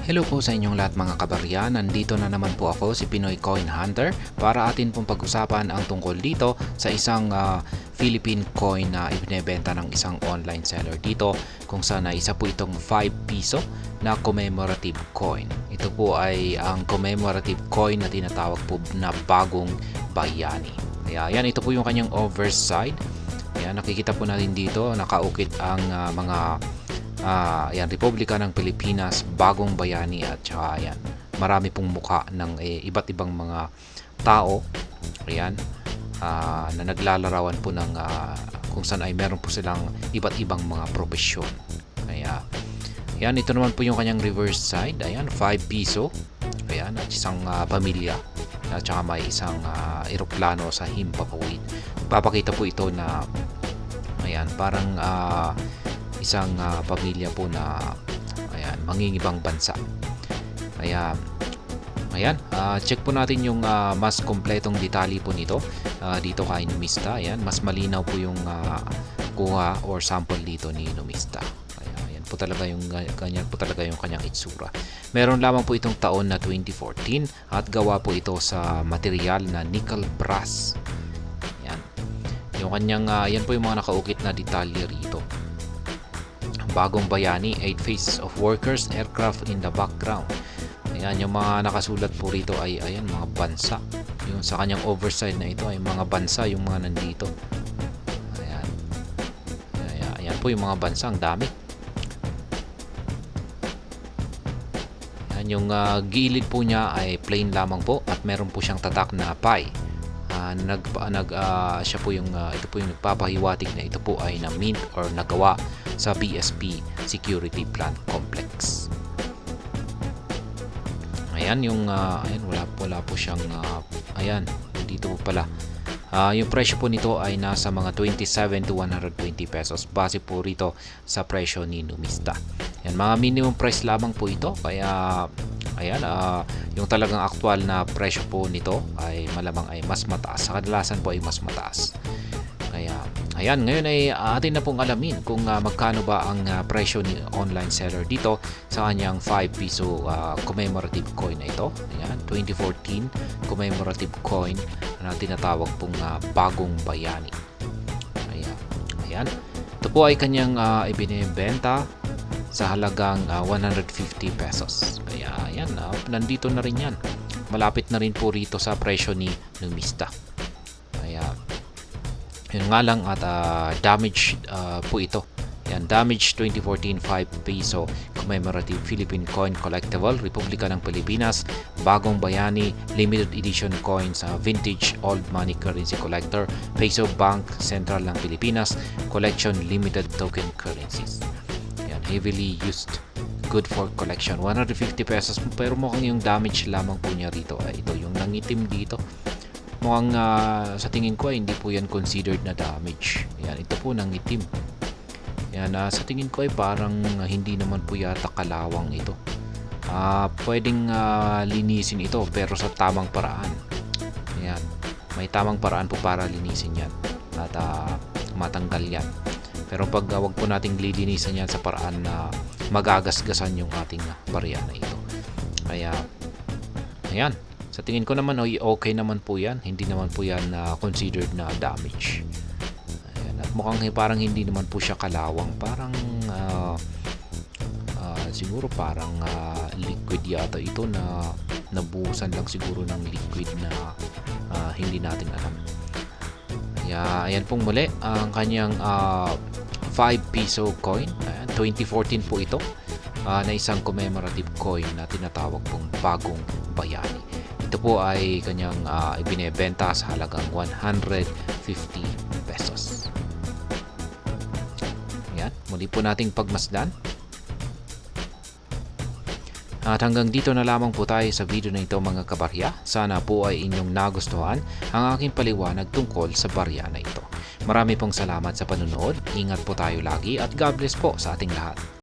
Hello po sa inyong lahat mga kabarya, nandito na naman po ako si Pinoy Coin Hunter para atin pong pag-usapan ang tungkol dito sa isang Philippine coin na ibinebenta ng isang online seller dito kung saan ay isa po itong 5 piso na commemorative coin. Ito po ay ang commemorative coin na tinatawag po na bagong bayani. Kaya yan, ito po yung kanyang overside. Ayan, nakikita po natin dito, nakaukit ang mga ayan, Republika ng Pilipinas, bagong bayani at saka ayan, marami pong muka ng iba't ibang mga tao ayan, na naglalarawan po ng kung saan ay meron po silang iba't ibang mga profesyon. Kaya ayan, ito naman po yung kanyang reverse side. Ayan, 5 piso. Ayan, at isang pamilya at saka may isang eroplano sa himpapawid. Papakita po ito na ayan, parang isang pamilya po na ayan, mangingibang bansa. Kaya ayan, check po natin yung mas kompletong detalye po nito dito kay Numista. Ayan, mas malinaw po yung kuha or sample dito ni Numista. Kaya ayan po talaga yung ganyan po talaga yung kanyang itsura. Meron lamang po itong taon na 2014 at gawa po ito sa material na nickel brass. Ayan. Yung kanyang yan po yung mga nakaukit na detalye rito. Bagong bayani, 8 faces of workers, aircraft in the background. Ayan, yung mga nakasulat po rito ay ayan, mga bansa. Yung sa kanyang overside na ito ay mga bansa yung mga nandito. Ayan. Ayan po yung mga bansa, ang dami. Ayan, yung gilid po niya ay plain lamang po at meron po siyang tatak na pi. Siya po yung ito po yung nagpapahiwatig na ito po ay na mint or nagawa sa BSP Security Plant Complex. Ayan yung ayan, wala po siyang ayan, dito po pala. Yung presyo po nito ay nasa mga 27 to 120 pesos base po rito sa presyo ni Numista. Yan, mga minimum price lamang po ito, kaya ayan, yung talagang aktual na presyo po nito ay malamang ay mas mataas. Sa kadalasan po ay mas mataas. Kaya ayan, ngayon ay atin na pong alamin kung magkano ba ang presyo ni online seller dito sa kanyang 5 piso commemorative coin na ito. Ayan, 2014 commemorative coin na tinatawag pong bagong bayani. Ayan, ito po ay kanyang ibinebenta sa halagang 150 pesos. Kaya ayan, nandito na rin yan. Malapit na rin po rito sa presyo ni Numista. Kaya yun nga lang at damaged po ito. Yan, damaged 2014 5 peso commemorative Philippine coin collectible, Republika ng Pilipinas, bagong bayani, limited edition coin sa vintage old money currency collector, Peso Bank Central ng Pilipinas, collection limited token currencies. Yan, heavily used, good for collection, 150 pesos, pero mukhang yung damage lamang po niya rito ay ito, yung nangitim dito. Mukhang sa tingin ko ay hindi po yan considered na damage. Yan, ito po nangitim. Yan, sa tingin ko ay parang hindi naman po yata kalawang ito. Pwedeng linisin ito pero sa tamang paraan. Yan, may tamang paraan po para linisin yan at matanggal yan. Pero pag wag po nating lilinisan yan sa paraan na magagasgasan yung ating barya na ito. Kaya ayan, sa tingin ko naman okay naman po yan. Hindi naman po yan considered na damage. Ayan, at mukhang parang hindi naman po siya kalawang. Parang siguro parang liquid yata ito na nabuhusan lang siguro ng liquid na hindi natin alam. Kaya ayan pong muli ang kanyang 5 piso coin. Ayan, 2014 po ito na isang commemorative coin na tinatawag pong bagong bayani. Ito po ay kanyang ibinebenta sa halagang 150 pesos. Ayan, muli po nating pagmasdan. At hanggang dito na lamang po tayo sa video na ito mga kabarya. Sana po ay inyong nagustuhan ang aking paliwanag tungkol sa barya na ito. Marami pong salamat sa panonood. Ingat po tayo lagi at God bless po sa ating lahat.